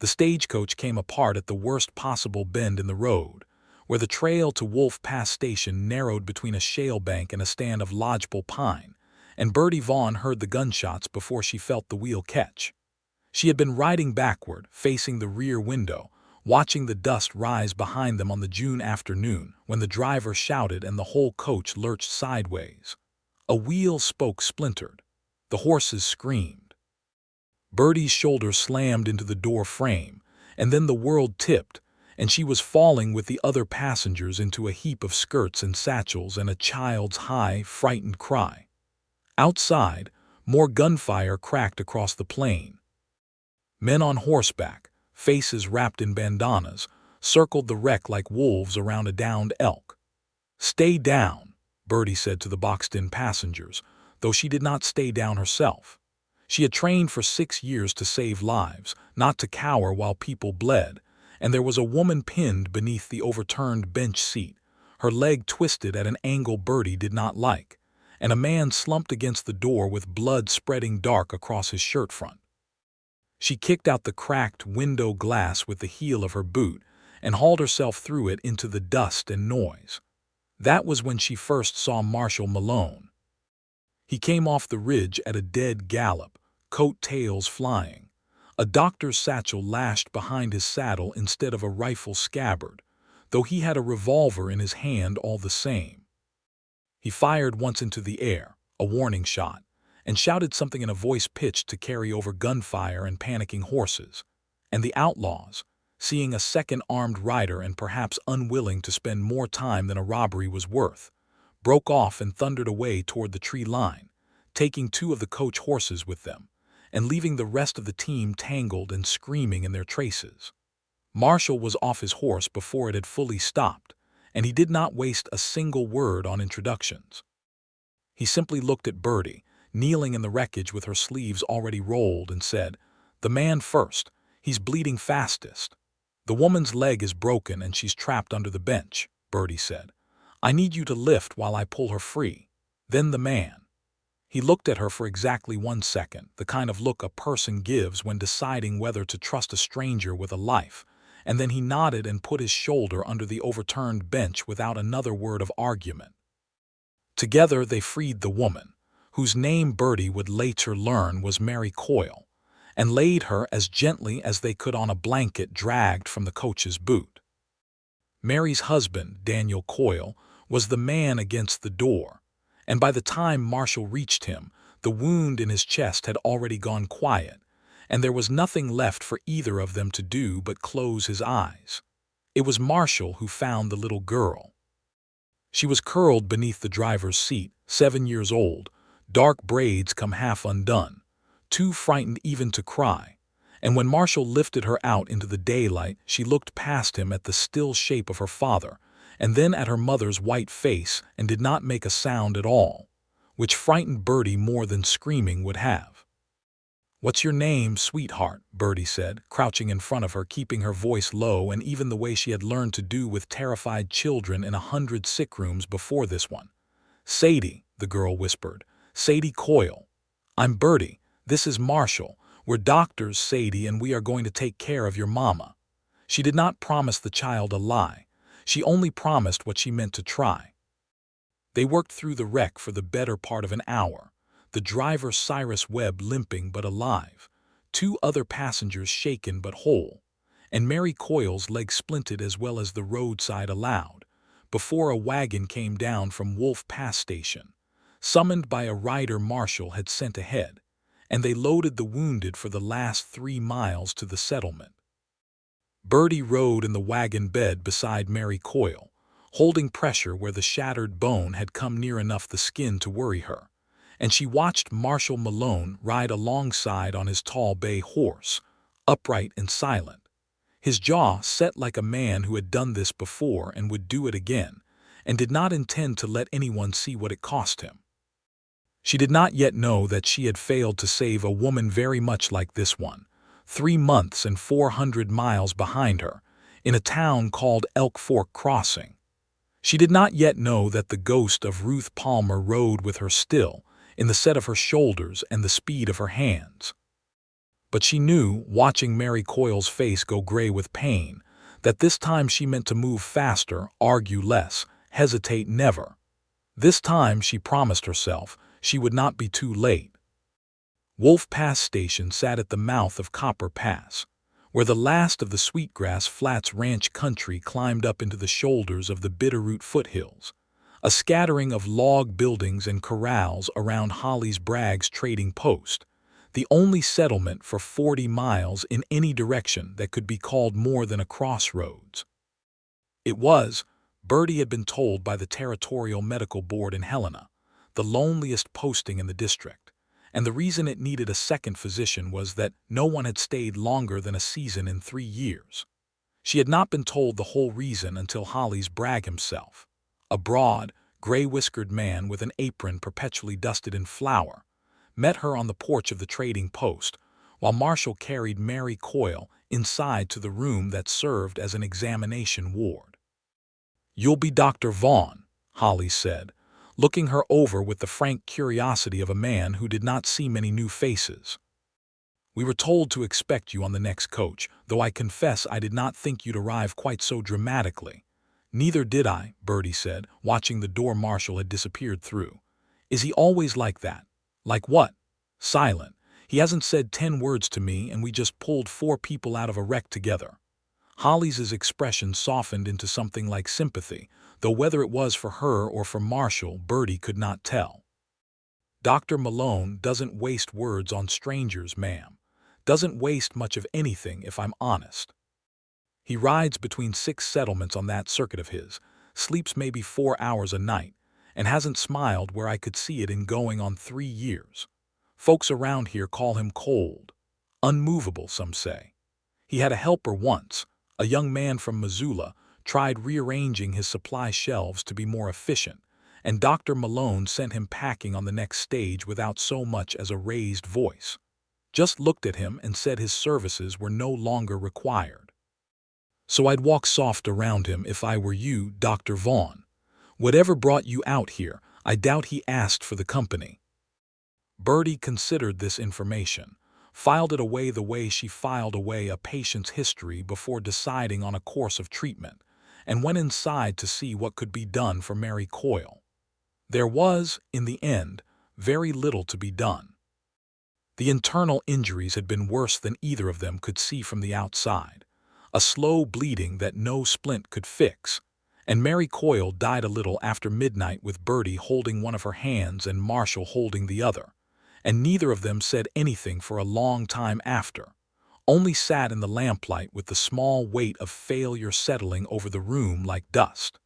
The stagecoach came apart at the worst possible bend in the road, where the trail to Wolf Pass Station narrowed between a shale bank and a stand of lodgepole pine, and Bertie Vaughn heard the gunshots before she felt the wheel catch. She had been riding backward, facing the rear window, watching the dust rise behind them on the June afternoon when the driver shouted and the whole coach lurched sideways. A wheel spoke splintered. The horses screamed. Bertie's shoulder slammed into the door frame, and then the world tipped, and she was falling with the other passengers into a heap of skirts and satchels and a child's high, frightened cry. Outside, more gunfire cracked across the plain. Men on horseback, faces wrapped in bandanas, circled the wreck like wolves around a downed elk. "Stay down," Bertie said to the boxed-in passengers, though she did not stay down herself. She had trained for 6 years to save lives, not to cower while people bled, and there was a woman pinned beneath the overturned bench seat, her leg twisted at an angle Bertie did not like, and a man slumped against the door with blood spreading dark across his shirt front. She kicked out the cracked window glass with the heel of her boot and hauled herself through it into the dust and noise. That was when she first saw Marshall Malone. He came off the ridge at a dead gallop, coat tails flying, a doctor's satchel lashed behind his saddle instead of a rifle scabbard, though he had a revolver in his hand all the same. He fired once into the air, a warning shot, and shouted something in a voice pitched to carry over gunfire and panicking horses. And the outlaws, seeing a second armed rider and perhaps unwilling to spend more time than a robbery was worth, broke off and thundered away toward the tree line, taking 2 of the coach horses with them, and leaving the rest of the team tangled and screaming in their traces. Marshall was off his horse before it had fully stopped, and he did not waste a single word on introductions. He simply looked at Bertie, kneeling in the wreckage with her sleeves already rolled, and said, "The man first, he's bleeding fastest." "The woman's leg is broken and she's trapped under the bench," Bertie said. "I need you to lift while I pull her free." Then the man. He looked at her for exactly 1 second, the kind of look a person gives when deciding whether to trust a stranger with a life, and then he nodded and put his shoulder under the overturned bench without another word of argument. Together they freed the woman, whose name Bertie would later learn was Mary Coyle, and laid her as gently as they could on a blanket dragged from the coach's boot. Mary's husband, Daniel Coyle, was the man against the door, and by the time Marshall reached him, the wound in his chest had already gone quiet, and there was nothing left for either of them to do but close his eyes. It was Marshall who found the little girl. She was curled beneath the driver's seat, 7 years old, dark braids come half undone, too frightened even to cry, and when Marshall lifted her out into the daylight, she looked past him at the still shape of her father, and then at her mother's white face, and did not make a sound at all, which frightened Bertie more than screaming would have. "What's your name, sweetheart?" Bertie said, crouching in front of her, keeping her voice low and even the way she had learned to do with terrified children in 100 sick rooms before this one. "Sadie," the girl whispered. "Sadie Coyle." "I'm Bertie. This is Marshall. We're doctors, Sadie, and we are going to take care of your mama." She did not promise the child a lie. She only promised what she meant to try. They worked through the wreck for the better part of an hour, the driver Cyrus Webb limping but alive, 2 other passengers shaken but whole, and Mary Coyle's leg splinted as well as the roadside allowed, before a wagon came down from Wolf Pass Station, summoned by a rider Marshall had sent ahead, and they loaded the wounded for the last 3 miles to the settlement. Bertie rode in the wagon bed beside Mary Coyle, holding pressure where the shattered bone had come near enough the skin to worry her, and she watched Marshall Malone ride alongside on his tall bay horse, upright and silent, his jaw set like a man who had done this before and would do it again, and did not intend to let anyone see what it cost him. She did not yet know that she had failed to save a woman very much like this one, 3 months and 400 miles behind her, in a town called Elk Fork Crossing. She did not yet know that the ghost of Ruth Palmer rode with her still, in the set of her shoulders and the speed of her hands. But she knew, watching Mary Coyle's face go gray with pain, that this time she meant to move faster, argue less, hesitate never. This time, she promised herself, she would not be too late. Wolf Pass Station sat at the mouth of Copper Pass, where the last of the Sweetgrass Flats ranch country climbed up into the shoulders of the Bitterroot foothills, a scattering of log buildings and corrals around Holly's Bragg's trading post, the only settlement for 40 miles in any direction that could be called more than a crossroads. It was, Bertie had been told by the Territorial Medical Board in Helena, the loneliest posting in the district, and the reason it needed a second physician was that no one had stayed longer than a season in 3 years. She had not been told the whole reason until Holly's Bragg himself, a broad, gray-whiskered man with an apron perpetually dusted in flour, met her on the porch of the trading post, while Marshall carried Mary Coyle inside to the room that served as an examination ward. "You'll be Dr. Vaughn," Holly said, looking her over with the frank curiosity of a man who did not see many new faces. "We were told to expect you on the next coach, though I confess I did not think you'd arrive quite so dramatically." "Neither did I," Bertie said, watching the door Marshall had disappeared through. "Is he always like that?" "Like what?" "Silent. He hasn't said 10 words to me, and we just pulled 4 people out of a wreck together." Holly's expression softened into something like sympathy, though whether it was for her or for Marshall, Bertie could not tell. "Dr. Malone doesn't waste words on strangers, ma'am. Doesn't waste much of anything, if I'm honest. He rides between 6 settlements on that circuit of his, sleeps maybe 4 hours a night, and hasn't smiled where I could see it in going on 3 years. Folks around here call him cold. Unmovable, some say. He had a helper once, a young man from Missoula, tried rearranging his supply shelves to be more efficient, and Dr. Malone sent him packing on the next stage without so much as a raised voice. Just looked at him and said his services were no longer required. So I'd walk soft around him if I were you, Dr. Vaughn. Whatever brought you out here, I doubt he asked for the company." Bertie considered this information, filed it away the way she filed away a patient's history before deciding on a course of treatment, and went inside to see what could be done for Mary Coyle. There was, in the end, very little to be done. The internal injuries had been worse than either of them could see from the outside, a slow bleeding that no splint could fix, and Mary Coyle died a little after midnight with Bertie holding one of her hands and Marshall holding the other, and neither of them said anything for a long time after, only sat in the lamplight with the small weight of failure settling over the room like dust.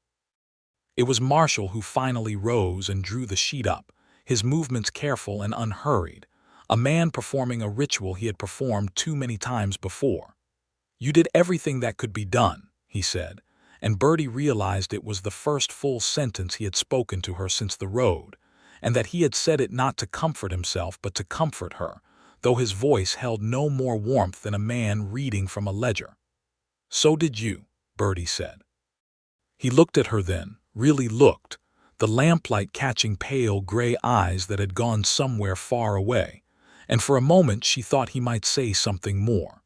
It was Marshall who finally rose and drew the sheet up, his movements careful and unhurried, a man performing a ritual he had performed too many times before. "You did everything that could be done," he said, and Bertie realized it was the first full sentence he had spoken to her since the road, and that he had said it not to comfort himself but to comfort her, though his voice held no more warmth than a man reading from a ledger. "So did you," Bertie said. He looked at her then, really looked, the lamplight catching pale gray eyes that had gone somewhere far away, and for a moment she thought he might say something more.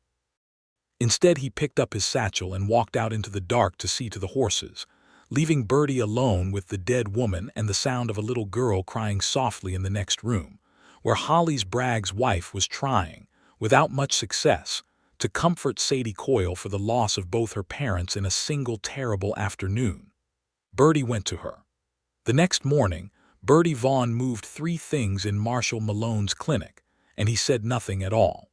Instead, he picked up his satchel and walked out into the dark to see to the horses, leaving Bertie alone with the dead woman and the sound of a little girl crying softly in the next room, where Holly's Bragg's wife was trying, without much success, to comfort Sadie Coyle for the loss of both her parents in a single terrible afternoon. Bertie went to her. The next morning, Bertie Vaughn moved 3 things in Marshall Malone's clinic, and he said nothing at all.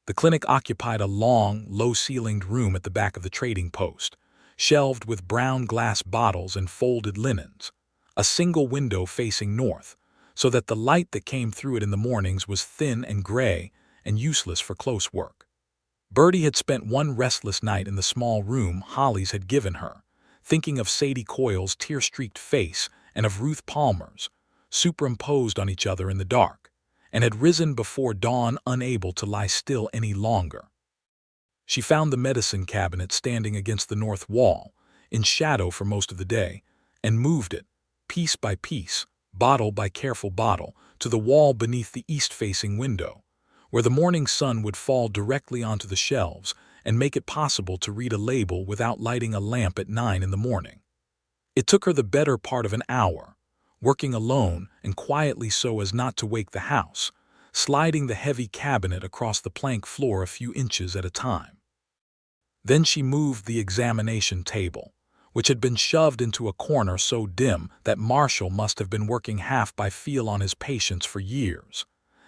The clinic occupied a long, low-ceilinged room at the back of the trading post, shelved with brown glass bottles and folded linens, a single window facing north, so that the light that came through it in the mornings was thin and gray and useless for close work. Bertie had spent one restless night in the small room Holly's had given her, thinking of Sadie Coyle's tear-streaked face and of Ruth Palmer's, superimposed on each other in the dark, and had risen before dawn unable to lie still any longer. She found the medicine cabinet standing against the north wall, in shadow for most of the day, and moved it, piece by piece, bottle by careful bottle, to the wall beneath the east-facing window, where the morning sun would fall directly onto the shelves and make it possible to read a label without lighting a lamp at 9 in the morning. It took her the better part of an hour, working alone and quietly so as not to wake the house, sliding the heavy cabinet across the plank floor a few inches at a time. Then she moved the examination table, which had been shoved into a corner so dim that Marshall must have been working half by feel on his patients for years,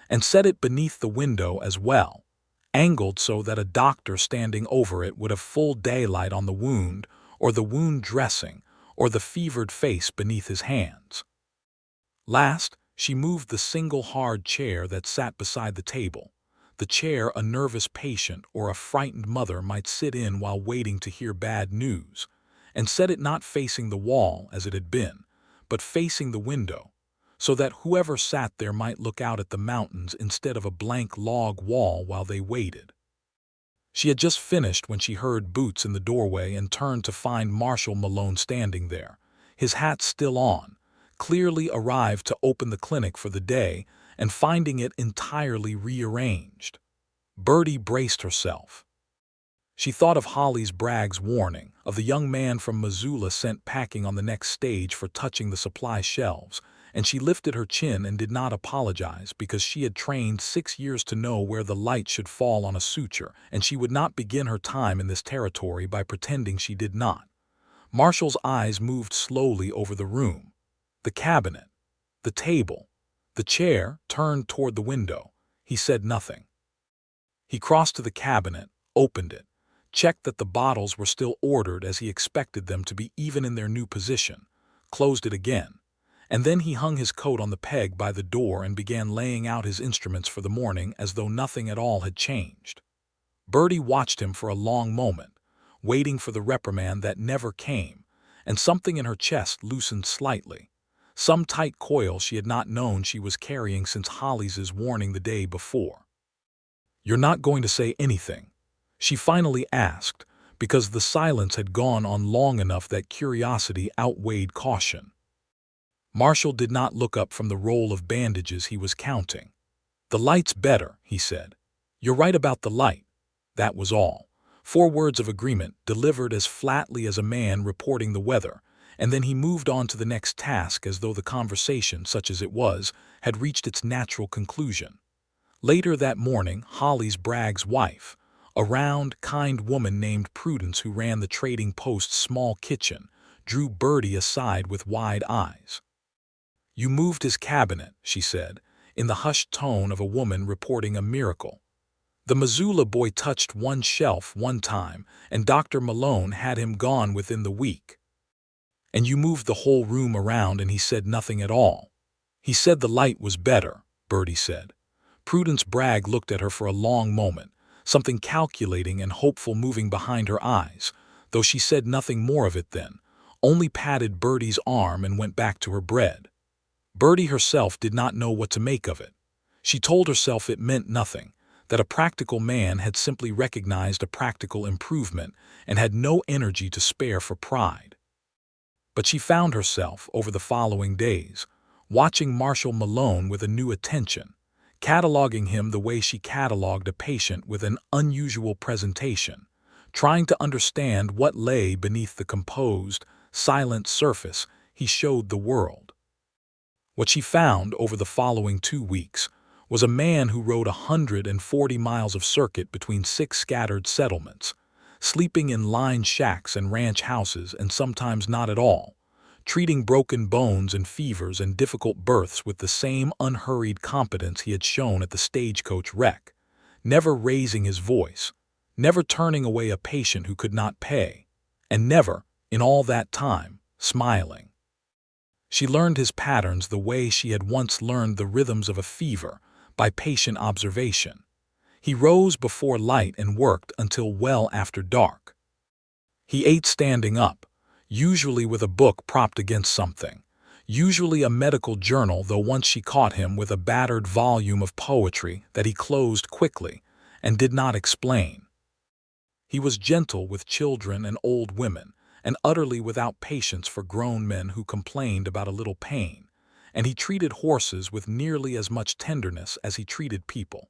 and set it beneath the window as well, angled so that a doctor standing over it would have full daylight on the wound or the wound dressing or the fevered face beneath his hands. Last, she moved the single hard chair that sat beside the table, the chair a nervous patient or a frightened mother might sit in while waiting to hear bad news, and set it not facing the wall as it had been, but facing the window, so that whoever sat there might look out at the mountains instead of a blank log wall while they waited. She had just finished when she heard boots in the doorway and turned to find Marshall Malone standing there, his hat still on, clearly arrived to open the clinic for the day and finding it entirely rearranged. Bertie braced herself. She thought of Holly's Bragg's warning, of the young man from Missoula sent packing on the next stage for touching the supply shelves, and she lifted her chin and did not apologize because she had trained 6 years to know where the light should fall on a suture, and she would not begin her time in this territory by pretending she did not. Marshall's eyes moved slowly over the room, the cabinet, the table, the chair turned toward the window. He said nothing. He crossed to the cabinet, opened it, checked that the bottles were still ordered as he expected them to be even in their new position, closed it again, and then he hung his coat on the peg by the door and began laying out his instruments for the morning as though nothing at all had changed. Bertie watched him for a long moment, waiting for the reprimand that never came, and something in her chest loosened slightly, some tight coil she had not known she was carrying since Holly's warning the day before. "You're not going to say anything?" she finally asked, because the silence had gone on long enough that curiosity outweighed caution. Marshall did not look up from the roll of bandages he was counting. "The light's better," he said. "You're right about the light." That was all. 4 words of agreement delivered as flatly as a man reporting the weather, and then he moved on to the next task as though the conversation, such as it was, had reached its natural conclusion. Later that morning, Holly's Bragg's wife, a round, kind woman named Prudence who ran the trading post's small kitchen, drew Bertie aside with wide eyes. "You moved his cabinet," she said, in the hushed tone of a woman reporting a miracle. "The Missoula boy touched one shelf one time, and Dr. Malone had him gone within the week. And you moved the whole room around and he said nothing at all." "He said the light was better," Bertie said. Prudence Bragg looked at her for a long moment, something calculating and hopeful moving behind her eyes, though she said nothing more of it then, only patted Bertie's arm and went back to her bread. Bertie herself did not know what to make of it. She told herself it meant nothing, that a practical man had simply recognized a practical improvement and had no energy to spare for pride. But she found herself, over the following days, watching Marshall Malone with a new attention, cataloging him the way she cataloged a patient with an unusual presentation, trying to understand what lay beneath the composed, silent surface he showed the world. What she found over the following 2 weeks was a man who rode 140 miles of circuit between 6 scattered settlements, sleeping in lined shacks and ranch houses and sometimes not at all, treating broken bones and fevers and difficult births with the same unhurried competence he had shown at the stagecoach wreck, never raising his voice, never turning away a patient who could not pay, and never, in all that time, smiling. She learned his patterns the way she had once learned the rhythms of a fever, by patient observation. He rose before light and worked until well after dark. He ate standing up, usually with a book propped against something, usually a medical journal, though once she caught him with a battered volume of poetry that he closed quickly and did not explain. He was gentle with children and old women, and utterly without patience for grown men who complained about a little pain, and he treated horses with nearly as much tenderness as he treated people,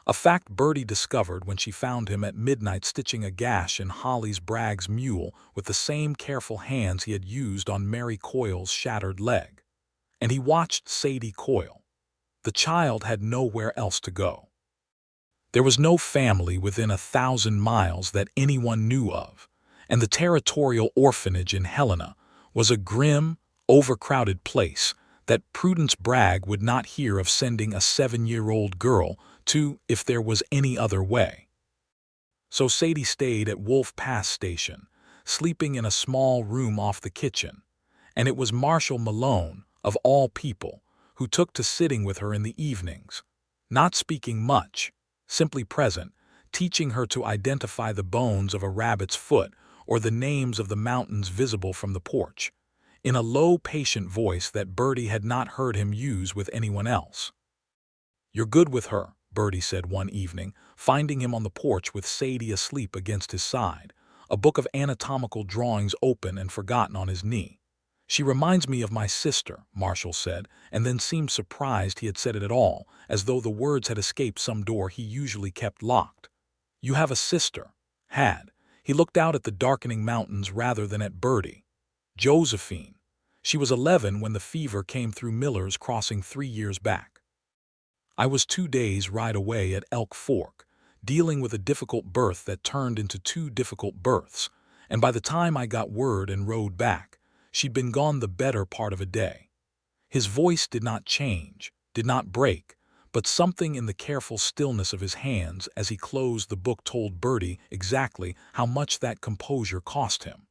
a fact Bertie discovered when she found him at midnight stitching a gash in Holly's Bragg's mule with the same careful hands he had used on Mary Coyle's shattered leg. And he watched Sadie Coyle. The child had nowhere else to go. There was no family within 1,000 miles that anyone knew of, and the territorial orphanage in Helena was a grim, overcrowded place that Prudence Bragg would not hear of sending a 7-year-old girl to if there was any other way. So Sadie stayed at Wolf Pass Station, sleeping in a small room off the kitchen, and it was Marshall Malone, of all people, who took to sitting with her in the evenings, not speaking much, simply present, teaching her to identify the bones of a rabbit's foot or the names of the mountains visible from the porch, in a low, patient voice that Bertie had not heard him use with anyone else. "You're good with her," Bertie said one evening, finding him on the porch with Sadie asleep against his side, a book of anatomical drawings open and forgotten on his knee. "She reminds me of my sister," Marshall said, and then seemed surprised he had said it at all, as though the words had escaped some door he usually kept locked. "You have a sister." Had. He looked out at the darkening mountains rather than at Bertie. "Josephine. She was 11 when the fever came through Miller's Crossing 3 years back. I was 2 days' ride away at Elk Fork, dealing with a difficult birth that turned into 2 difficult births, and by the time I got word and rode back, she'd been gone the better part of a day." His voice did not change, did not break, but something in the careful stillness of his hands as he closed the book told Bertie exactly how much that composure cost him.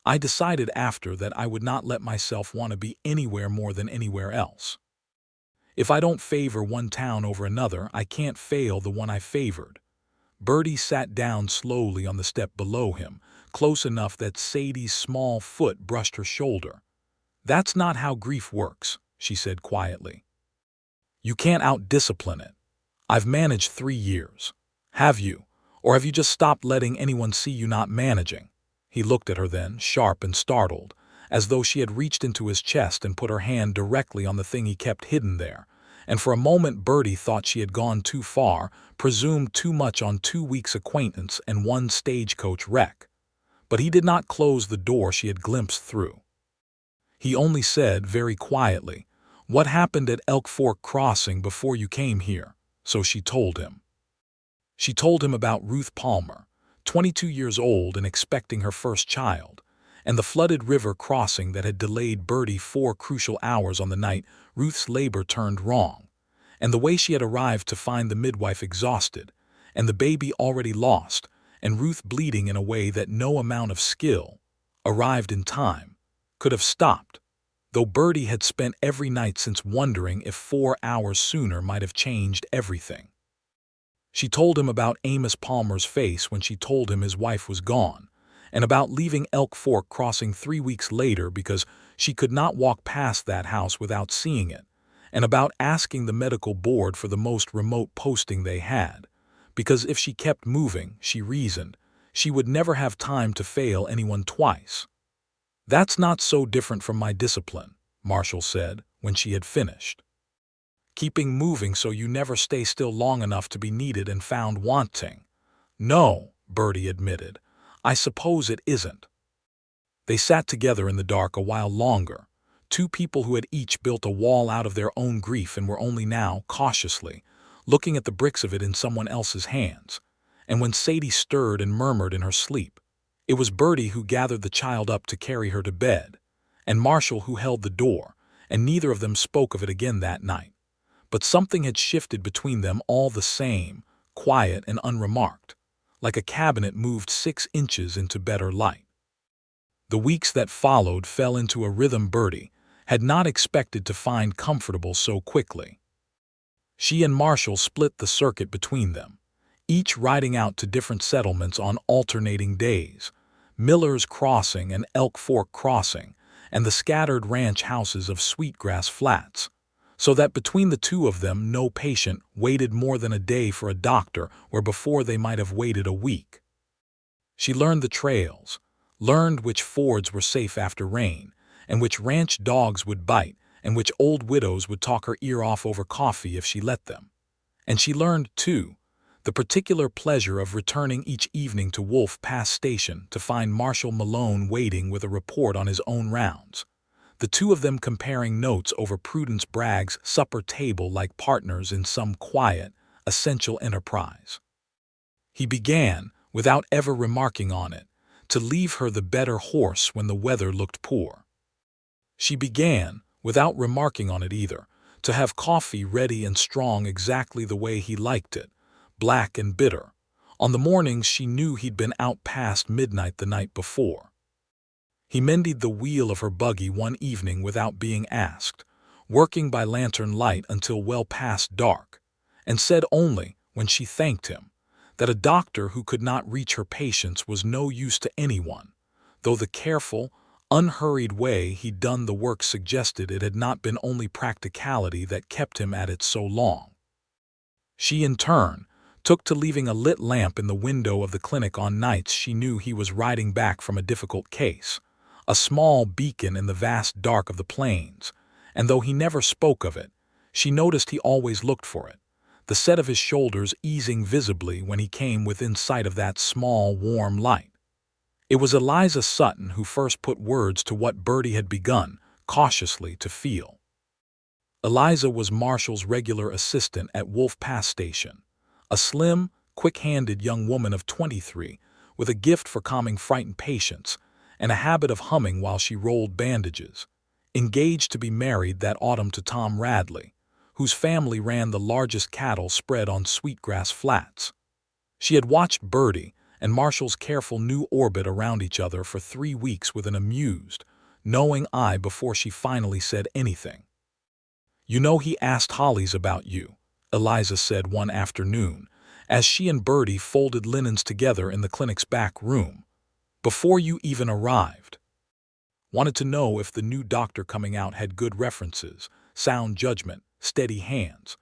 "I decided after that I would not let myself want to be anywhere more than anywhere else. If I don't favor one town over another, I can't fail the one I favored." Bertie sat down slowly on the step below him, close enough that Sadie's small foot brushed her shoulder. "That's not how grief works," she said quietly. "You can't out-discipline it. I've managed 3 years. Have you? Or have you just stopped letting anyone see you not managing?" He looked at her then, sharp and startled, as though she had reached into his chest and put her hand directly on the thing he kept hidden there, and for a moment Bertie thought she had gone too far, presumed too much on 2 weeks' acquaintance and 1 stagecoach wreck. But he did not close the door she had glimpsed through. He only said, very quietly, "What happened at Elk Fork Crossing before you came here?" So she told him. She told him about Ruth Palmer, 22 years old and expecting her first child, and the flooded river crossing that had delayed Bertie 4 crucial hours on the night Ruth's labor turned wrong, and the way she had arrived to find the midwife exhausted, and the baby already lost, and Ruth bleeding in a way that no amount of skill, arrived in time, could have stopped, though Bertie had spent every night since wondering if 4 hours sooner might have changed everything. She told him about Amos Palmer's face when she told him his wife was gone, and about leaving Elk Fork Crossing 3 weeks later because she could not walk past that house without seeing it, and about asking the medical board for the most remote posting they had, because if she kept moving, she reasoned, she would never have time to fail anyone twice. "That's not so different from my discipline," Marshall said when she had finished. "Keeping moving so you never stay still long enough to be needed and found wanting." "No," Bertie admitted, "I suppose it isn't." They sat together in the dark a while longer, 2 people who had each built a wall out of their own grief and were only now, cautiously, looking at the bricks of it in someone else's hands. And when Sadie stirred and murmured in her sleep, it was Bertie who gathered the child up to carry her to bed, and Marshall who held the door, and neither of them spoke of it again that night. But something had shifted between them all the same, quiet and unremarked, like a cabinet moved 6 inches into better light. The weeks that followed fell into a rhythm Bertie had not expected to find comfortable so quickly. She and Marshall split the circuit between them, each riding out to different settlements on alternating days, Miller's Crossing and Elk Fork Crossing, and the scattered ranch houses of Sweetgrass Flats, so that between the 2 of them no patient waited more than a day for a doctor where before they might have waited a week. She learned the trails, learned which fords were safe after rain, and which ranch dogs would bite, and which old widows would talk her ear off over coffee if she let them. And she learned, too, the particular pleasure of returning each evening to Wolf Pass Station to find Marshal Malone waiting with a report on his own rounds, the two of them comparing notes over Prudence Bragg's supper table like partners in some quiet, essential enterprise. He began, without ever remarking on it, to leave her the better horse when the weather looked poor. She began, without remarking on it either, to have coffee ready and strong exactly the way he liked it, black and bitter, on the mornings she knew he'd been out past midnight the night before. He mended the wheel of her buggy one evening without being asked, working by lantern light until well past dark, and said only, when she thanked him, that a doctor who could not reach her patients was no use to anyone, though the careful, unhurried way he'd done the work suggested it had not been only practicality that kept him at it so long. She, in turn, took to leaving a lit lamp in the window of the clinic on nights she knew he was riding back from a difficult case, a small beacon in the vast dark of the plains, and though he never spoke of it, she noticed he always looked for it, the set of his shoulders easing visibly when he came within sight of that small, warm light. It was Eliza Sutton who first put words to what Bertie had begun, cautiously, to feel. Eliza was Marshall's regular assistant at Wolf Pass Station, a slim, quick-handed young woman of 23, with a gift for calming frightened patients and a habit of humming while she rolled bandages, engaged to be married that autumn to Tom Radley, whose family ran the largest cattle spread on Sweetgrass Flats. She had watched Bertie and Marshall's careful new orbit around each other for 3 weeks with an amused, knowing eye before she finally said anything. "You know he asked Hollies about you," Eliza said one afternoon, as she and Bertie folded linens together in the clinic's back room, "before you even arrived. Wanted to know if the new doctor coming out had good references, sound judgment, steady hands.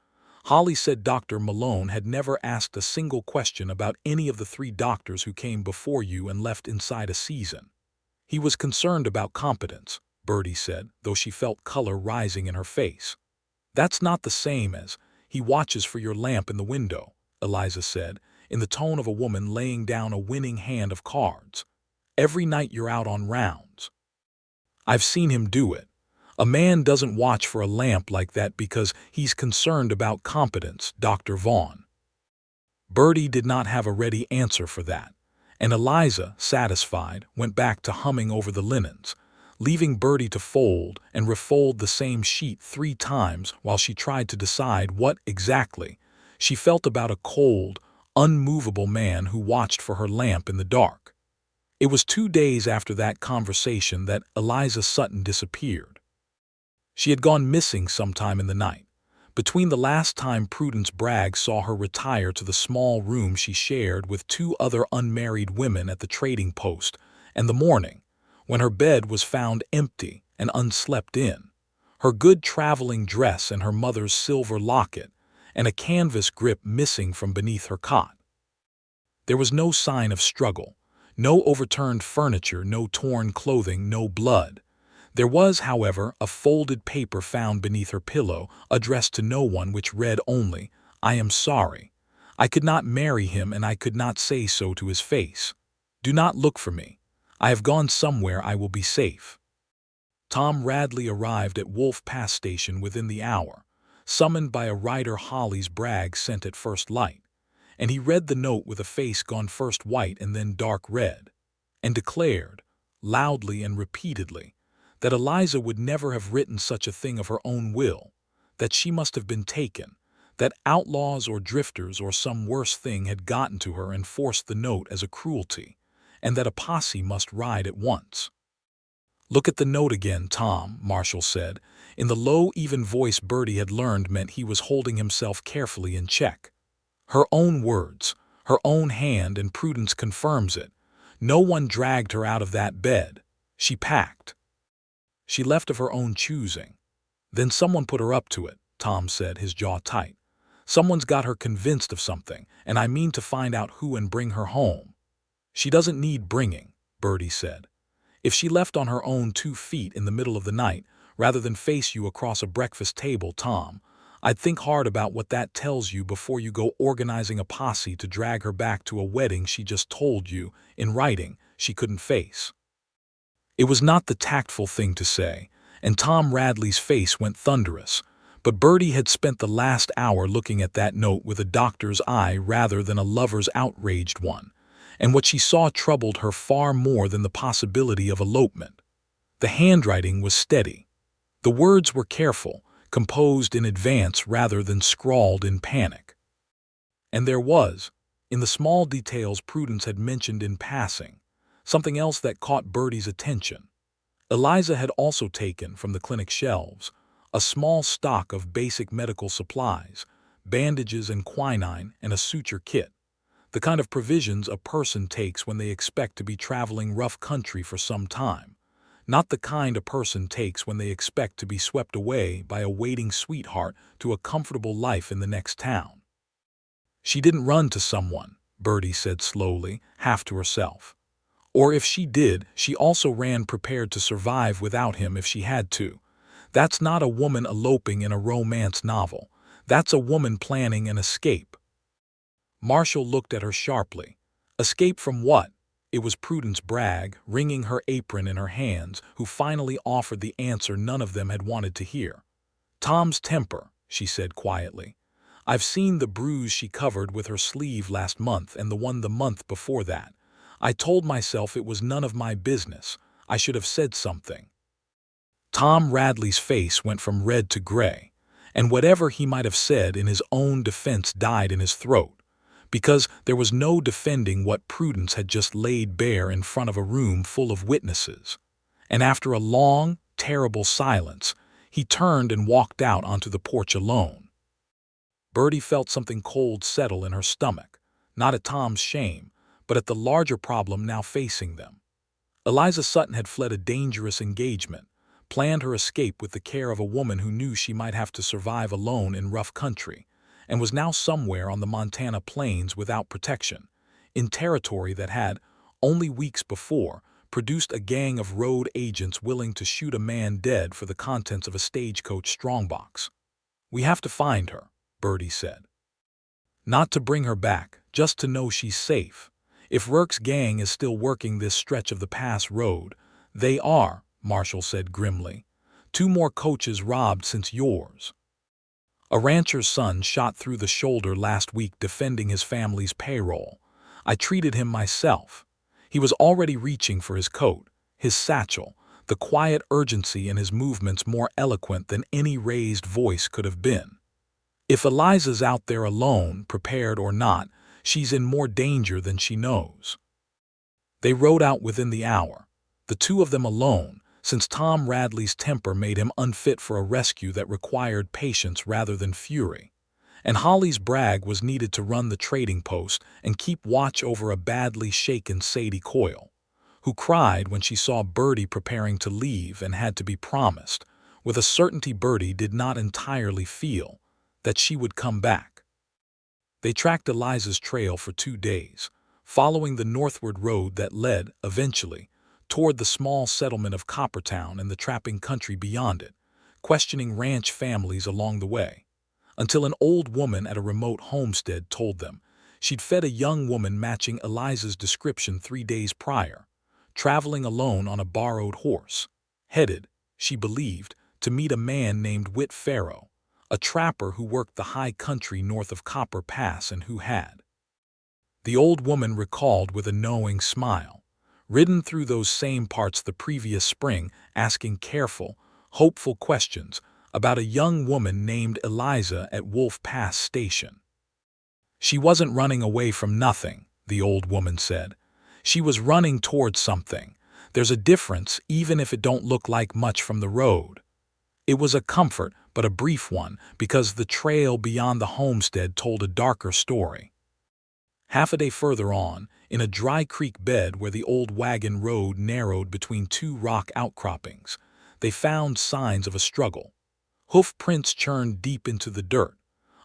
Holly said Dr. Malone had never asked a single question about any of the 3 doctors who came before you and left inside a season. He was concerned about competence," Bertie said, though she felt color rising in her face. "That's not the same as, 'He watches for your lamp in the window,'" Eliza said, in the tone of a woman laying down a winning hand of cards. "Every night you're out on rounds. I've seen him do it. A man doesn't watch for a lamp like that because he's concerned about competence, Dr. Vaughn." Bertie did not have a ready answer for that, and Eliza, satisfied, went back to humming over the linens, leaving Bertie to fold and refold the same sheet 3 times while she tried to decide what, exactly, she felt about a cold, unmovable man who watched for her lamp in the dark. It was 2 days after that conversation that Eliza Sutton disappeared. She had gone missing sometime in the night, between the last time Prudence Bragg saw her retire to the small room she shared with 2 other unmarried women at the trading post, and the morning, when her bed was found empty and unslept in, her good traveling dress and her mother's silver locket, and a canvas grip missing from beneath her cot. There was no sign of struggle, no overturned furniture, no torn clothing, no blood. There was, however, a folded paper found beneath her pillow, addressed to no one, which read only, "I am sorry. I could not marry him and I could not say so to his face. Do not look for me. I have gone somewhere I will be safe." Tom Radley arrived at Wolf Pass Station within the hour, summoned by a rider Hollies Bragg sent at first light, and he read the note with a face gone first white and then dark red, and declared, loudly and repeatedly, that Eliza would never have written such a thing of her own will, that she must have been taken, that outlaws or drifters or some worse thing had gotten to her and forced the note as a cruelty, and that a posse must ride at once. "Look at the note again, Tom," Marshall said, in the low, even voice Bertie had learned meant he was holding himself carefully in check. "Her own words, her own hand, and Prudence confirms it. No one dragged her out of that bed. She packed. She left of her own choosing. Then someone put her up to it," Tom said, his jaw tight. "Someone's got her convinced of something, and I mean to find out who and bring her home." "She doesn't need bringing," Bertie said. "If she left on her own 2 feet in the middle of the night, rather than face you across a breakfast table, Tom, I'd think hard about what that tells you before you go organizing a posse to drag her back to a wedding she just told you, in writing, she couldn't face. It was not the tactful thing to say, and Tom Radley's face went thunderous, but Bertie had spent the last hour looking at that note with a doctor's eye rather than a lover's outraged one, and what she saw troubled her far more than the possibility of elopement. The handwriting was steady. The words were careful, composed in advance rather than scrawled in panic. And there was, in the small details Prudence had mentioned in passing, something else that caught Bertie's attention. Eliza had also taken from the clinic shelves a small stock of basic medical supplies, bandages and quinine, and a suture kit, the kind of provisions a person takes when they expect to be traveling rough country for some time, not the kind a person takes when they expect to be swept away by a waiting sweetheart to a comfortable life in the next town. She didn't run to someone, Bertie said slowly, half to herself. Or if she did, she also ran prepared to survive without him if she had to. That's not a woman eloping in a romance novel. That's a woman planning an escape. Marshall looked at her sharply. Escape from what? It was Prudence Bragg, wringing her apron in her hands, who finally offered the answer none of them had wanted to hear. Tom's temper, she said quietly. I've seen the bruise she covered with her sleeve last month and the one the month before that. I told myself it was none of my business. I should have said something. Tom Radley's face went from red to gray, and whatever he might have said in his own defense died in his throat, because there was no defending what Prudence had just laid bare in front of a room full of witnesses. And after a long, terrible silence, he turned and walked out onto the porch alone. Bertie felt something cold settle in her stomach, not at Tom's shame, but at the larger problem now facing them. Eliza Sutton had fled a dangerous engagement, planned her escape with the care of a woman who knew she might have to survive alone in rough country, and was now somewhere on the Montana plains without protection, in territory that had, only weeks before, produced a gang of road agents willing to shoot a man dead for the contents of a stagecoach strongbox. We have to find her, Bertie said. Not to bring her back, just to know she's safe. If Rourke's gang is still working this stretch of the pass road, they are, Marshall said grimly. 2 more coaches robbed since yours. A rancher's son shot through the shoulder last week defending his family's payroll. I treated him myself. He was already reaching for his coat, his satchel, the quiet urgency in his movements more eloquent than any raised voice could have been. If Eliza's out there alone, prepared or not, she's in more danger than she knows. They rode out within the hour, the 2 of them alone, since Tom Radley's temper made him unfit for a rescue that required patience rather than fury, and Holly's Bragg was needed to run the trading post and keep watch over a badly shaken Sadie Coyle, who cried when she saw Bertie preparing to leave and had to be promised, with a certainty Bertie did not entirely feel, that she would come back. They tracked Eliza's trail for 2 days, following the northward road that led, eventually, toward the small settlement of Coppertown and the trapping country beyond it, questioning ranch families along the way, until an old woman at a remote homestead told them she'd fed a young woman matching Eliza's description 3 days prior, traveling alone on a borrowed horse, headed, she believed, to meet a man named Whit Farrow, a trapper who worked the high country north of Copper Pass and who had. The old woman recalled with a knowing smile, ridden through those same parts the previous spring, asking careful, hopeful questions about a young woman named Eliza at Wolf Pass Station. She wasn't running away from nothing, the old woman said. She was running towards something. There's a difference even if it don't look like much from the road. It was a comfort, but a brief one, because the trail beyond the homestead told a darker story. Half a day further on, in a dry creek bed where the old wagon road narrowed between 2 rock outcroppings, they found signs of a struggle. Hoof prints churned deep into the dirt,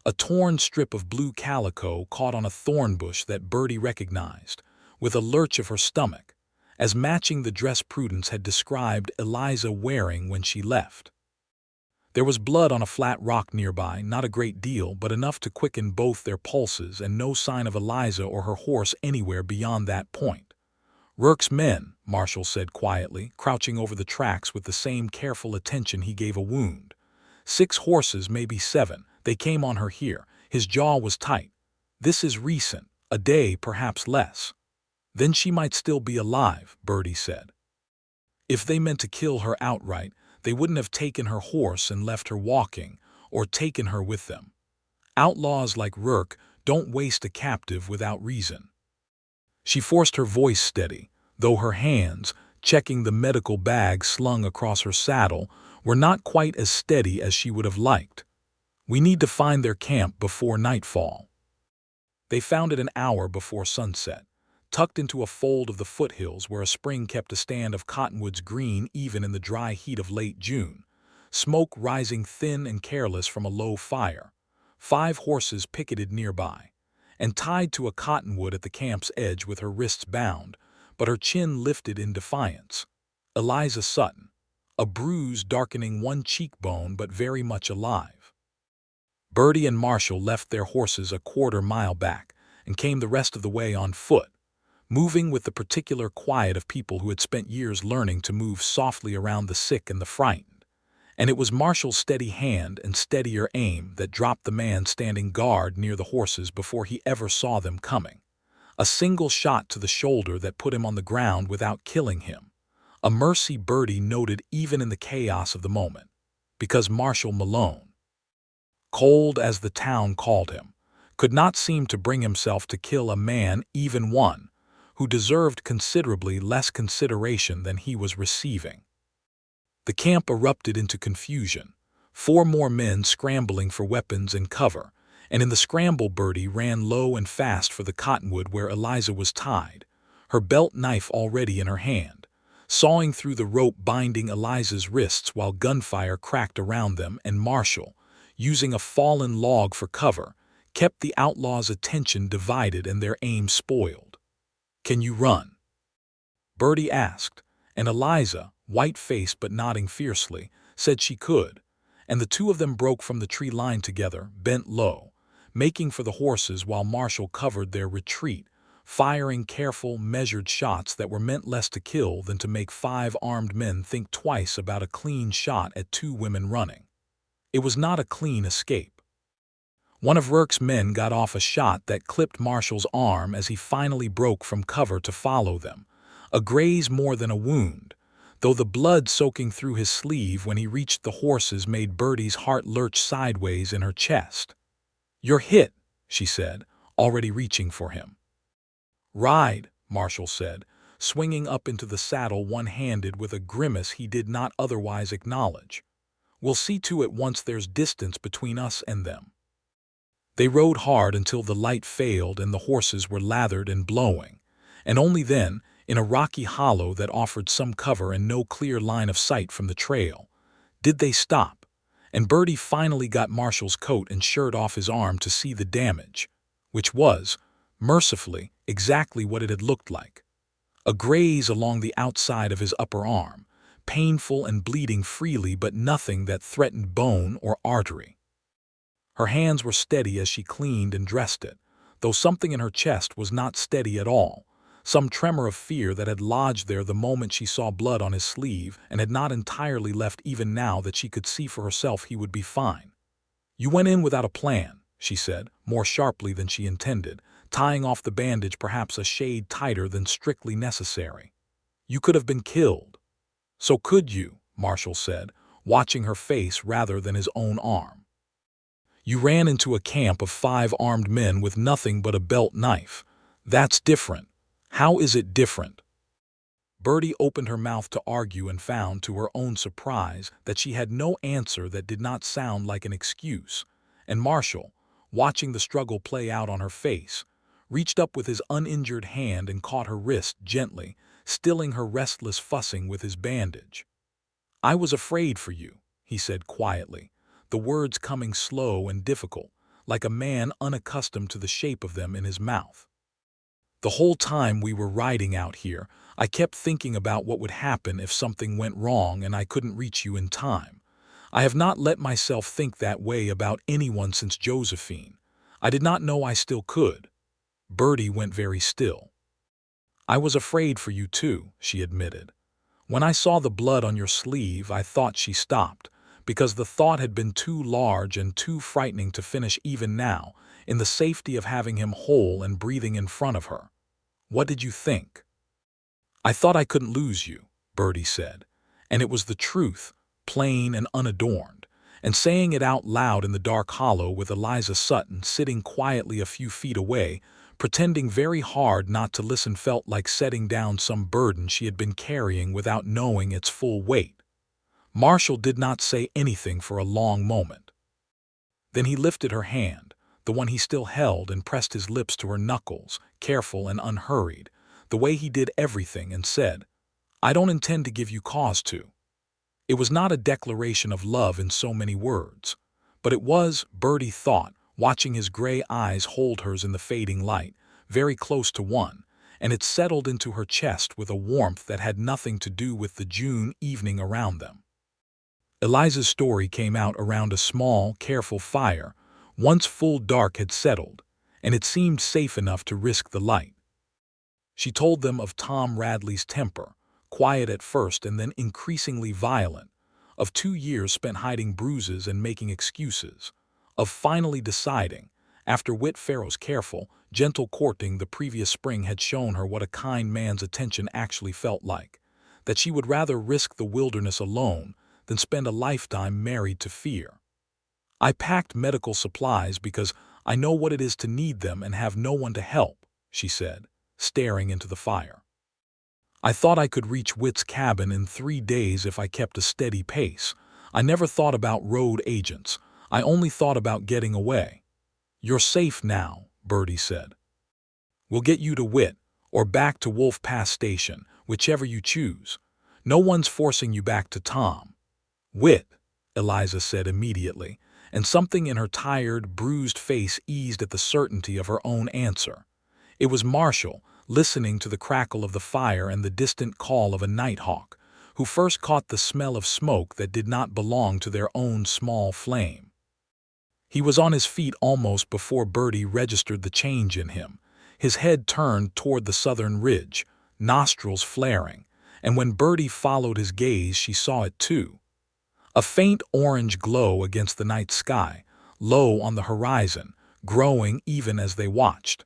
a torn strip of blue calico caught on a thorn bush that Bertie recognized, with a lurch of her stomach, as matching the dress Prudence had described Eliza wearing when she left. There was blood on a flat rock nearby, not a great deal, but enough to quicken both their pulses, and no sign of Eliza or her horse anywhere beyond that point. "Rourke's men," Marshall said quietly, crouching over the tracks with the same careful attention he gave a wound. "6 horses, maybe 7. They came on her here." His jaw was tight. "This is recent. A day, perhaps less." "Then she might still be alive," Bertie said. "If they meant to kill her outright, they wouldn't have taken her horse and left her walking, or taken her with them. Outlaws like Rourke don't waste a captive without reason." She forced her voice steady, though her hands, checking the medical bag slung across her saddle, were not quite as steady as she would have liked. "We need to find their camp before nightfall." They found it an hour before sunset, tucked into a fold of the foothills where a spring kept a stand of cottonwoods green even in the dry heat of late June, smoke rising thin and careless from a low fire, 5 horses picketed nearby, and tied to a cottonwood at the camp's edge with her wrists bound, but her chin lifted in defiance. Eliza Sutton, a bruise darkening one cheekbone but very much alive. Bertie and Marshall left their horses a quarter-mile back and came the rest of the way on foot, moving with the particular quiet of people who had spent years learning to move softly around the sick and the frightened. And it was Marshall's steady hand and steadier aim that dropped the man standing guard near the horses before he ever saw them coming. A single shot to the shoulder that put him on the ground without killing him. A mercy Bertie noted even in the chaos of the moment, because Marshall Malone, cold as the town called him, could not seem to bring himself to kill a man, even one, who deserved considerably less consideration than he was receiving. The camp erupted into confusion, 4 more men scrambling for weapons and cover, and in the scramble Bertie ran low and fast for the cottonwood where Eliza was tied, her belt knife already in her hand, sawing through the rope binding Eliza's wrists while gunfire cracked around them, and Marshall, using a fallen log for cover, kept the outlaws' attention divided and their aim spoiled. "Can you run?" Bertie asked, and Eliza, white-faced but nodding fiercely, said she could, and the 2 of them broke from the tree line together, bent low, making for the horses while Marshall covered their retreat, firing careful, measured shots that were meant less to kill than to make 5 armed men think twice about a clean shot at 2 women running. It was not a clean escape. One of Rourke's men got off a shot that clipped Marshall's arm as he finally broke from cover to follow them, a graze more than a wound, though the blood soaking through his sleeve when he reached the horses made Bertie's heart lurch sideways in her chest. "You're hit," she said, already reaching for him. "Ride," Marshall said, swinging up into the saddle one-handed with a grimace he did not otherwise acknowledge. "We'll see to it once there's distance between us and them." They rode hard until the light failed and the horses were lathered and blowing, and only then, in a rocky hollow that offered some cover and no clear line of sight from the trail, did they stop, and Bertie finally got Marshall's coat and shirt off his arm to see the damage, which was, mercifully, exactly what it had looked like. A graze along the outside of his upper arm, painful and bleeding freely but nothing that threatened bone or artery. Her hands were steady as she cleaned and dressed it, though something in her chest was not steady at all, some tremor of fear that had lodged there the moment she saw blood on his sleeve and had not entirely left even now that she could see for herself he would be fine. "You went in without a plan," she said, more sharply than she intended, tying off the bandage perhaps a shade tighter than strictly necessary. "You could have been killed." "So could you," Marshall said, watching her face rather than his own arm. "You ran into a camp of 5 armed men with nothing but a belt knife. That's different. How is it different?" Bertie opened her mouth to argue and found, to her own surprise, that she had no answer that did not sound like an excuse, and Marshall, watching the struggle play out on her face, reached up with his uninjured hand and caught her wrist gently, stilling her restless fussing with his bandage. "I was afraid for you," he said quietly, the words coming slow and difficult, like a man unaccustomed to the shape of them in his mouth. "The whole time we were riding out here, I kept thinking about what would happen if something went wrong and I couldn't reach you in time. I have not let myself think that way about anyone since Josephine. I did not know I still could." Bertie went very still. "I was afraid for you too," she admitted. "When I saw the blood on your sleeve, I thought." She stopped, because the thought had been too large and too frightening to finish even now, in the safety of having him whole and breathing in front of her. "What did you think?" "I thought I couldn't lose you," Bertie said, and it was the truth, plain and unadorned, and saying it out loud in the dark hollow with Eliza Sutton sitting quietly a few feet away, pretending very hard not to listen, felt like setting down some burden she had been carrying without knowing its full weight. Marshall did not say anything for a long moment. Then he lifted her hand, the one he still held, and pressed his lips to her knuckles, careful and unhurried, the way he did everything, and said, "I don't intend to give you cause to." It was not a declaration of love in so many words, but it was, Bertie thought, watching his gray eyes hold hers in the fading light, very close to one, and it settled into her chest with a warmth that had nothing to do with the June evening around them. Eliza's story came out around a small, careful fire. Once full dark had settled, and it seemed safe enough to risk the light. She told them of Tom Radley's temper, quiet at first and then increasingly violent, of 2 years spent hiding bruises and making excuses, of finally deciding, after Whit Farrow's careful, gentle courting the previous spring had shown her what a kind man's attention actually felt like, that she would rather risk the wilderness alone than spend a lifetime married to fear. "I packed medical supplies because I know what it is to need them and have no one to help," she said, staring into the fire. "I thought I could reach Whit's cabin in 3 days if I kept a steady pace. I never thought about road agents. I only thought about getting away." "You're safe now," Bertie said. "We'll get you to Whit, or back to Wolf Pass Station, whichever you choose. No one's forcing you back to Tom." "Whit," Eliza said immediately, and something in her tired, bruised face eased at the certainty of her own answer. It was Marshall, listening to the crackle of the fire and the distant call of a nighthawk, who first caught the smell of smoke that did not belong to their own small flame. He was on his feet almost before Bertie registered the change in him, his head turned toward the southern ridge, nostrils flaring, and when Bertie followed his gaze she saw it too. A faint orange glow against the night sky, low on the horizon, growing even as they watched.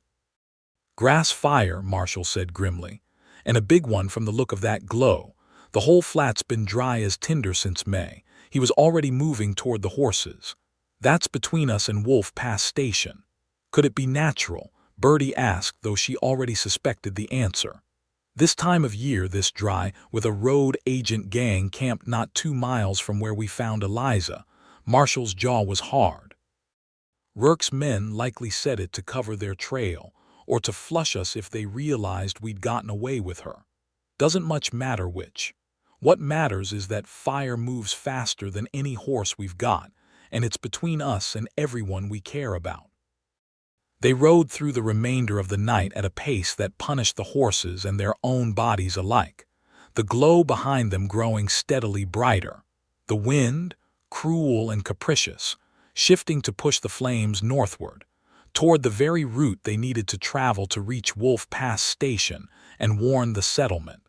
"Grass fire," Marshall said grimly, "and a big one from the look of that glow. The whole flat's been dry as tinder since May." He was already moving toward the horses. "That's between us and Wolf Pass Station." Could it be natural? Bertie asked, though she already suspected the answer. This time of year, this dry, with a road agent gang camped not 2 miles from where we found Eliza. Marshall's jaw was hard. "Rourke's men likely said it to cover their trail, or to flush us if they realized we'd gotten away with her. Doesn't much matter which. What matters is that fire moves faster than any horse we've got, and it's between us and everyone we care about." They rode through the remainder of the night at a pace that punished the horses and their own bodies alike, the glow behind them growing steadily brighter, the wind, cruel and capricious, shifting to push the flames northward, toward the very route they needed to travel to reach Wolf Pass Station and warn the settlement.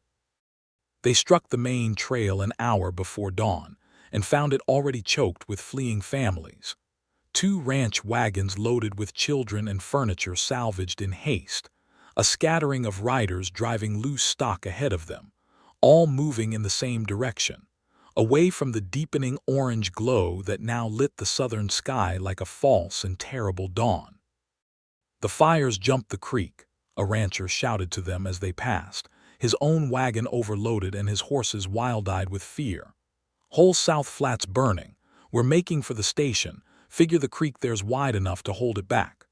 They struck the main trail an hour before dawn and found it already choked with fleeing families. 2 ranch wagons loaded with children and furniture salvaged in haste, a scattering of riders driving loose stock ahead of them, all moving in the same direction, away from the deepening orange glow that now lit the southern sky like a false and terrible dawn. "The fires jumped the creek," a rancher shouted to them as they passed, his own wagon overloaded and his horses wild-eyed with fear. "Whole South Flat's burning. We're making for the station. Figure the creek there's wide enough to hold it back."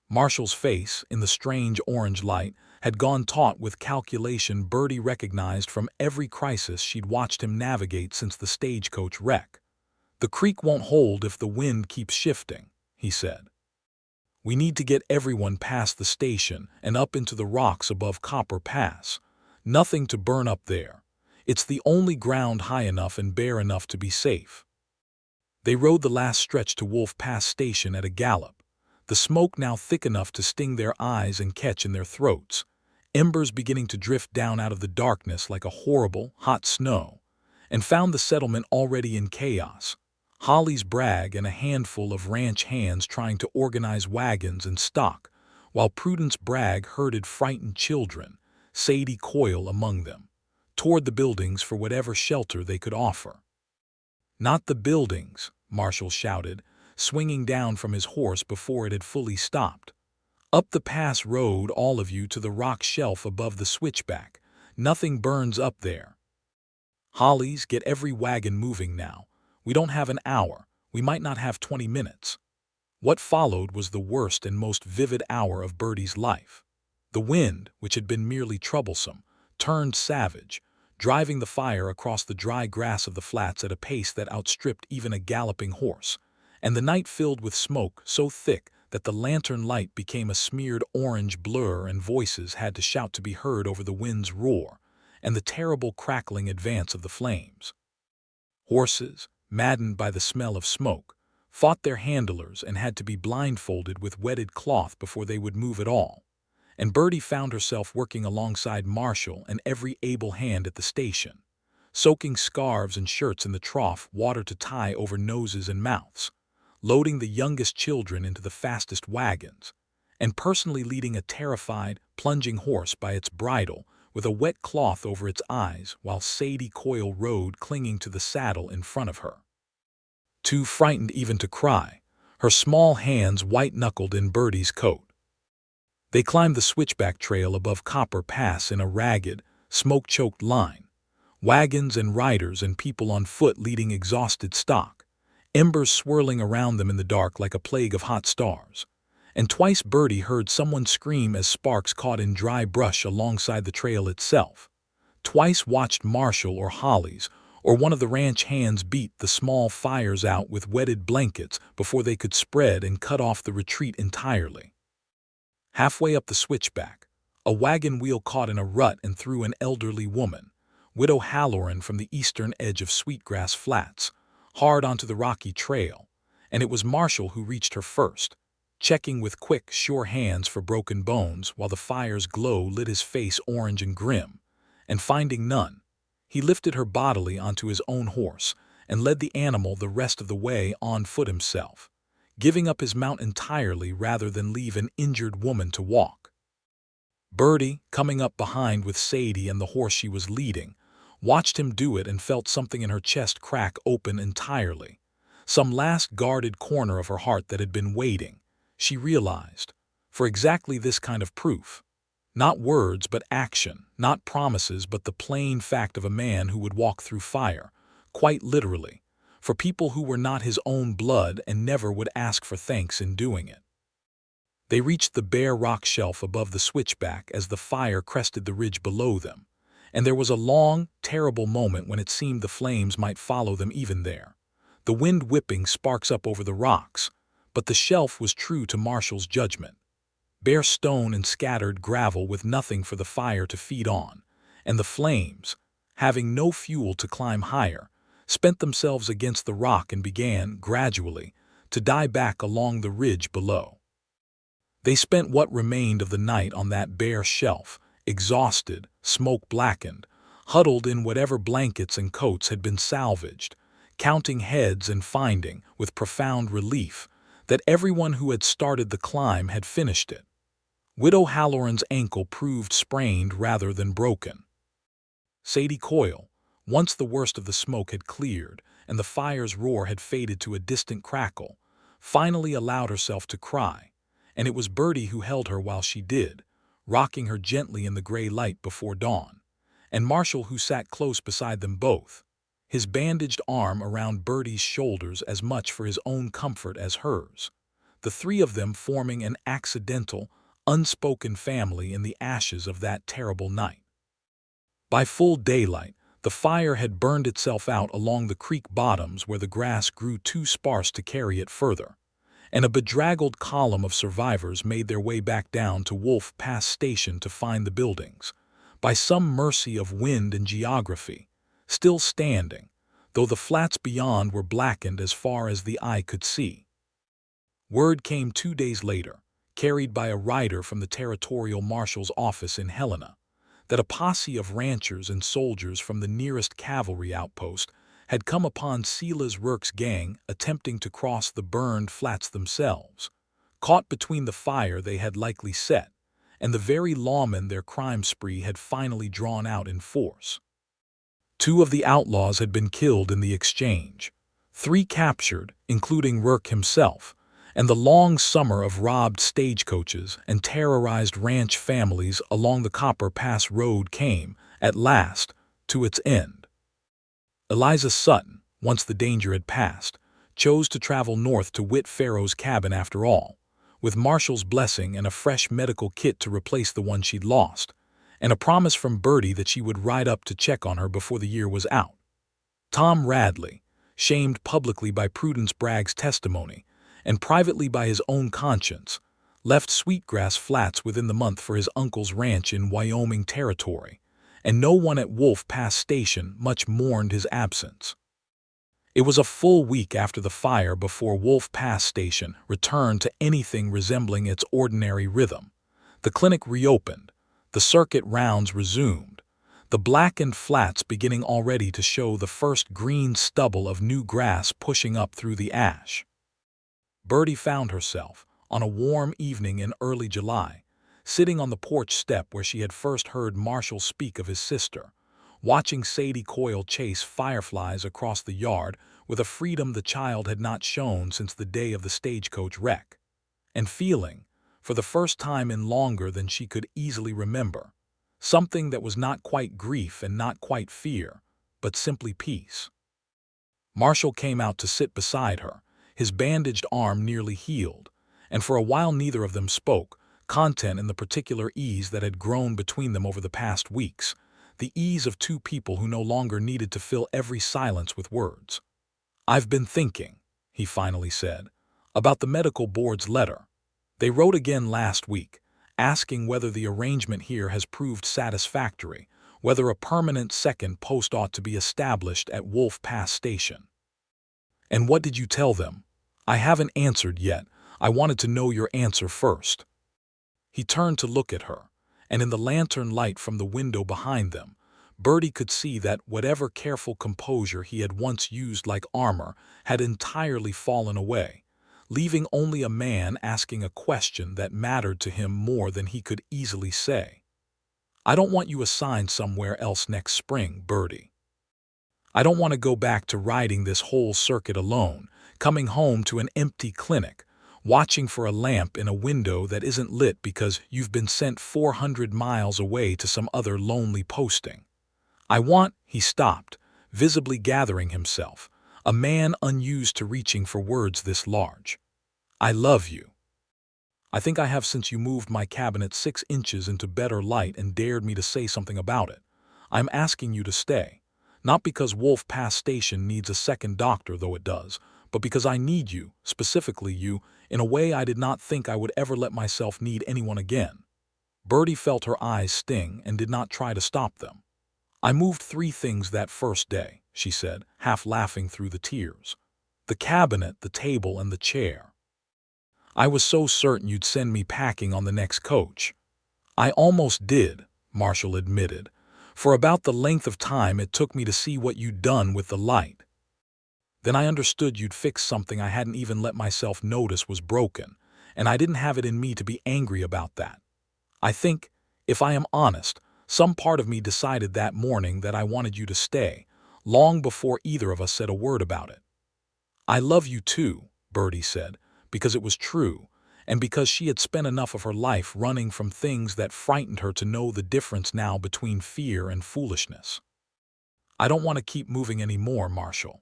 Marshall's face, in the strange orange light, had gone taut with calculation Bertie recognized from every crisis she'd watched him navigate since the stagecoach wreck. "The creek won't hold if the wind keeps shifting," he said. "We need to get everyone past the station and up into the rocks above Copper Pass. Nothing to burn up there. It's the only ground high enough and bare enough to be safe." They rode the last stretch to Wolf Pass Station at a gallop, the smoke now thick enough to sting their eyes and catch in their throats, embers beginning to drift down out of the darkness like a horrible, hot snow, and found the settlement already in chaos. Holly's Bragg and a handful of ranch hands trying to organize wagons and stock, while Prudence Bragg herded frightened children, Sadie Coyle among them, toward the buildings for whatever shelter they could offer. "Not the buildings," Marshall shouted, swinging down from his horse before it had fully stopped. "Up the pass road, all of you, to the rock shelf above the switchback. Nothing burns up there. Hollies, get every wagon moving now. We don't have an hour. We might not have 20 minutes." What followed was the worst and most vivid hour of Bertie's life. The wind, which had been merely troublesome, turned savage, driving the fire across the dry grass of the flats at a pace that outstripped even a galloping horse, and the night filled with smoke so thick that the lantern light became a smeared orange blur and voices had to shout to be heard over the wind's roar and the terrible crackling advance of the flames. Horses, maddened by the smell of smoke, fought their handlers and had to be blindfolded with wetted cloth before they would move at all, and Bertie found herself working alongside Marshall and every able hand at the station, soaking scarves and shirts in the trough water to tie over noses and mouths, loading the youngest children into the fastest wagons, and personally leading a terrified, plunging horse by its bridle with a wet cloth over its eyes while Sadie Coyle rode clinging to the saddle in front of her. Too frightened even to cry, her small hands white-knuckled in Bertie's coat. They climbed the switchback trail above Copper Pass in a ragged, smoke-choked line, wagons and riders and people on foot leading exhausted stock, embers swirling around them in the dark like a plague of hot stars. And twice Bertie heard someone scream as sparks caught in dry brush alongside the trail itself. Twice watched Marshall or Hollies or one of the ranch hands beat the small fires out with wetted blankets before they could spread and cut off the retreat entirely. Halfway up the switchback, a wagon wheel caught in a rut and threw an elderly woman, Widow Halloran from the eastern edge of Sweetgrass Flats, hard onto the rocky trail, and it was Marshall who reached her first, checking with quick, sure hands for broken bones while the fire's glow lit his face orange and grim, and finding none, he lifted her bodily onto his own horse and led the animal the rest of the way on foot himself, giving up his mount entirely rather than leave an injured woman to walk. Bertie, coming up behind with Sadie and the horse she was leading, watched him do it and felt something in her chest crack open entirely, some last guarded corner of her heart that had been waiting, she realized, for exactly this kind of proof. Not words but action, not promises but the plain fact of a man who would walk through fire, quite literally, for people who were not his own blood and never would ask for thanks in doing it. They reached the bare rock shelf above the switchback as the fire crested the ridge below them, and there was a long, terrible moment when it seemed the flames might follow them even there, the wind whipping sparks up over the rocks, but the shelf was true to Marshall's judgment. Bare stone and scattered gravel with nothing for the fire to feed on, and the flames, having no fuel to climb higher, spent themselves against the rock and began, gradually, to die back along the ridge below. They spent what remained of the night on that bare shelf, exhausted, smoke-blackened, huddled in whatever blankets and coats had been salvaged, counting heads and finding, with profound relief, that everyone who had started the climb had finished it. Widow Halloran's ankle proved sprained rather than broken. Sadie Coyle, once the worst of the smoke had cleared and the fire's roar had faded to a distant crackle, finally allowed herself to cry, and it was Bertie who held her while she did, rocking her gently in the gray light before dawn, and Marshall who sat close beside them both, his bandaged arm around Bertie's shoulders as much for his own comfort as hers, the three of them forming an accidental, unspoken family in the ashes of that terrible night. By full daylight, the fire had burned itself out along the creek bottoms where the grass grew too sparse to carry it further, and a bedraggled column of survivors made their way back down to Wolf Pass Station to find the buildings, by some mercy of wind and geography, still standing, though the flats beyond were blackened as far as the eye could see. Word came 2 days later, carried by a rider from the territorial marshal's office in Helena, that a posse of ranchers and soldiers from the nearest cavalry outpost had come upon Silas Rourke's gang attempting to cross the burned flats themselves, caught between the fire they had likely set and the very lawmen their crime spree had finally drawn out in force. 2 of the outlaws had been killed in the exchange, 3 captured, including Rourke himself, and the long summer of robbed stagecoaches and terrorized ranch families along the Copper Pass Road came, at last, to its end. Eliza Sutton, once the danger had passed, chose to travel north to Whit Farrow's cabin after all, with Marshall's blessing and a fresh medical kit to replace the one she'd lost, and a promise from Bertie that she would ride up to check on her before the year was out. Tom Radley, shamed publicly by Prudence Bragg's testimony and privately by his own conscience, left Sweetgrass Flats within the month for his uncle's ranch in Wyoming Territory, and no one at Wolf Pass Station much mourned his absence. It was a full week after the fire before Wolf Pass Station returned to anything resembling its ordinary rhythm. The clinic reopened, the circuit rounds resumed, the blackened flats beginning already to show the first green stubble of new grass pushing up through the ash. Bertie found herself, on a warm evening in early July, sitting on the porch step where she had first heard Marshall speak of his sister, watching Sadie Coyle chase fireflies across the yard with a freedom the child had not shown since the day of the stagecoach wreck, and feeling, for the first time in longer than she could easily remember, something that was not quite grief and not quite fear, but simply peace. Marshall came out to sit beside her, his bandaged arm nearly healed, and for a while neither of them spoke, content in the particular ease that had grown between them over the past weeks, the ease of 2 people who no longer needed to fill every silence with words. "I've been thinking," he finally said, "about the medical board's letter. They wrote again last week, asking whether the arrangement here has proved satisfactory, whether a permanent second post ought to be established at Wolf Pass Station." "And what did you tell them?" "I haven't answered yet. I wanted to know your answer first." He turned to look at her, and in the lantern light from the window behind them, Bertie could see that whatever careful composure he had once used like armor had entirely fallen away, leaving only a man asking a question that mattered to him more than he could easily say. "I don't want you assigned somewhere else next spring, Bertie. I don't want to go back to riding this whole circuit alone, coming home to an empty clinic, watching for a lamp in a window that isn't lit because you've been sent 400 miles away to some other lonely posting. I want," he stopped, visibly gathering himself, a man unused to reaching for words this large. "I love you. I think I have since you moved my cabinet 6 inches into better light and dared me to say something about it. I'm asking you to stay, not because Wolf Pass Station needs a second doctor, though it does, but because I need you, specifically you, in a way I did not think I would ever let myself need anyone again." Bertie felt her eyes sting and did not try to stop them. "I moved 3 things that first day," she said, half laughing through the tears. "The cabinet, the table, and the chair. I was so certain you'd send me packing on the next coach." "I almost did," Marshall admitted, "for about the length of time it took me to see what you'd done with the light. Then I understood you'd fixed something I hadn't even let myself notice was broken, and I didn't have it in me to be angry about that. I think, if I am honest, some part of me decided that morning that I wanted you to stay, long before either of us said a word about it." "I love you too," Bertie said, because it was true, and because she had spent enough of her life running from things that frightened her to know the difference now between fear and foolishness. "I don't want to keep moving anymore, Marshall.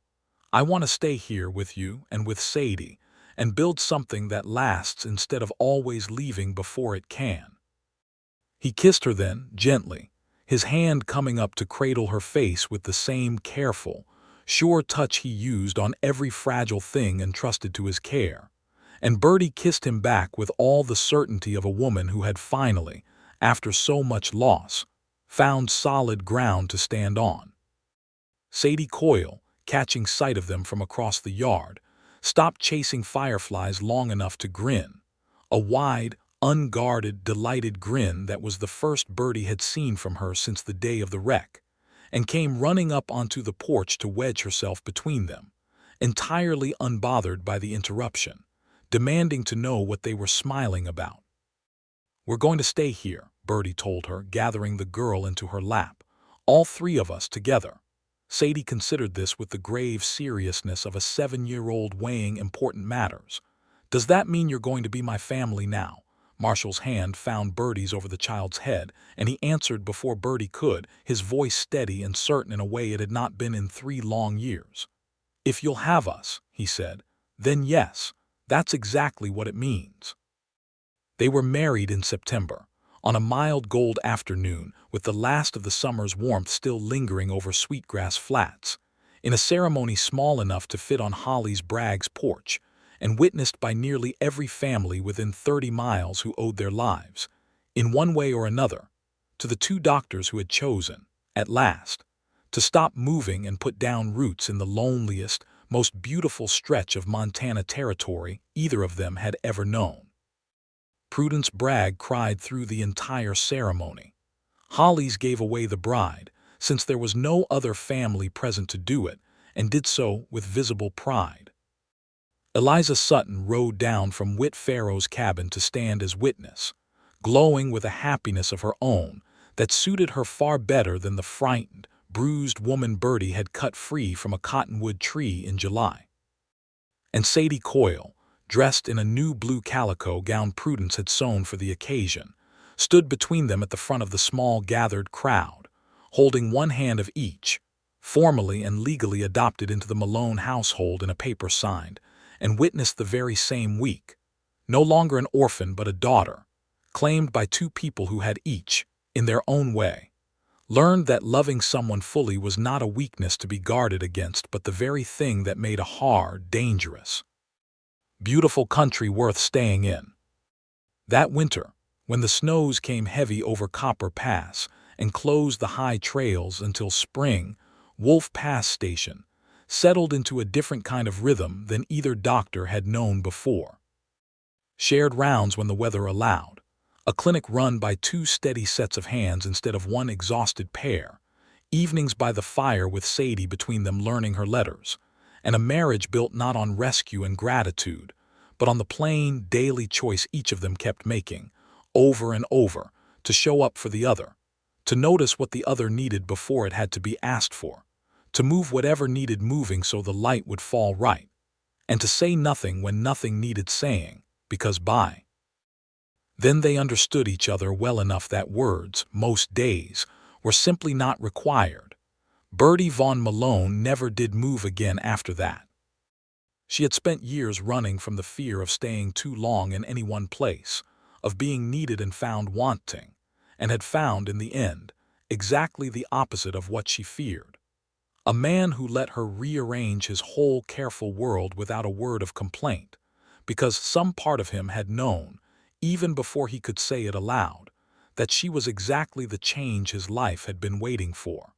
I want to stay here with you and with Sadie and build something that lasts instead of always leaving before it can." He kissed her then, gently, his hand coming up to cradle her face with the same careful, sure touch he used on every fragile thing entrusted to his care, and Bertie kissed him back with all the certainty of a woman who had finally, after so much loss, found solid ground to stand on. Sadie Coyle, catching sight of them from across the yard, stopped chasing fireflies long enough to grin. A wide, unguarded, delighted grin that was the first Birdie had seen from her since the day of the wreck, and came running up onto the porch to wedge herself between them, entirely unbothered by the interruption, demanding to know what they were smiling about. "We're going to stay here," Birdie told her, gathering the girl into her lap. "All three of us together." Sadie considered this with the grave seriousness of a 7-year-old weighing important matters. "Does that mean you're going to be my family now?" Marshall's hand found Birdie's over the child's head, and he answered before Birdie could, his voice steady and certain in a way it had not been in 3 long years. "If you'll have us," he said, "then yes, that's exactly what it means." They were married in September, on a mild gold afternoon with the last of the summer's warmth still lingering over Sweetgrass Flats, in a ceremony small enough to fit on Holly's Bragg's porch, and witnessed by nearly every family within 30 miles who owed their lives, in one way or another, to the 2 doctors who had chosen, at last, to stop moving and put down roots in the loneliest, most beautiful stretch of Montana territory either of them had ever known. Prudence Bragg cried through the entire ceremony. Holly's gave away the bride, since there was no other family present to do it, and did so with visible pride. Eliza Sutton rode down from Whit Farrow's cabin to stand as witness, glowing with a happiness of her own that suited her far better than the frightened, bruised woman Birdie had cut free from a cottonwood tree in July. And Sadie Coyle, dressed in a new blue calico gown Prudence had sewn for the occasion, stood between them at the front of the small gathered crowd, holding one hand of each, formally and legally adopted into the Malone household in a paper signed, and witnessed the very same week, no longer an orphan but a daughter, claimed by 2 people who had each, in their own way, learned that loving someone fully was not a weakness to be guarded against but the very thing that made a hard, dangerous, beautiful country worth staying in. That winter, when the snows came heavy over Copper Pass and closed the high trails until spring, Wolf Pass Station settled into a different kind of rhythm than either doctor had known before. Shared rounds when the weather allowed, a clinic run by 2 steady sets of hands instead of one exhausted pair, evenings by the fire with Sadie between them learning her letters, and a marriage built not on rescue and gratitude, but on the plain, daily choice each of them kept making, over and over, to show up for the other, to notice what the other needed before it had to be asked for, to move whatever needed moving so the light would fall right, and to say nothing when nothing needed saying, because by then they understood each other well enough that words, most days, were simply not required. Birdie Vaughn Malone never did move again after that. She had spent years running from the fear of staying too long in any one place, of being needed and found wanting, and had found, in the end, exactly the opposite of what she feared. A man who let her rearrange his whole careful world without a word of complaint, because some part of him had known, even before he could say it aloud, that she was exactly the change his life had been waiting for.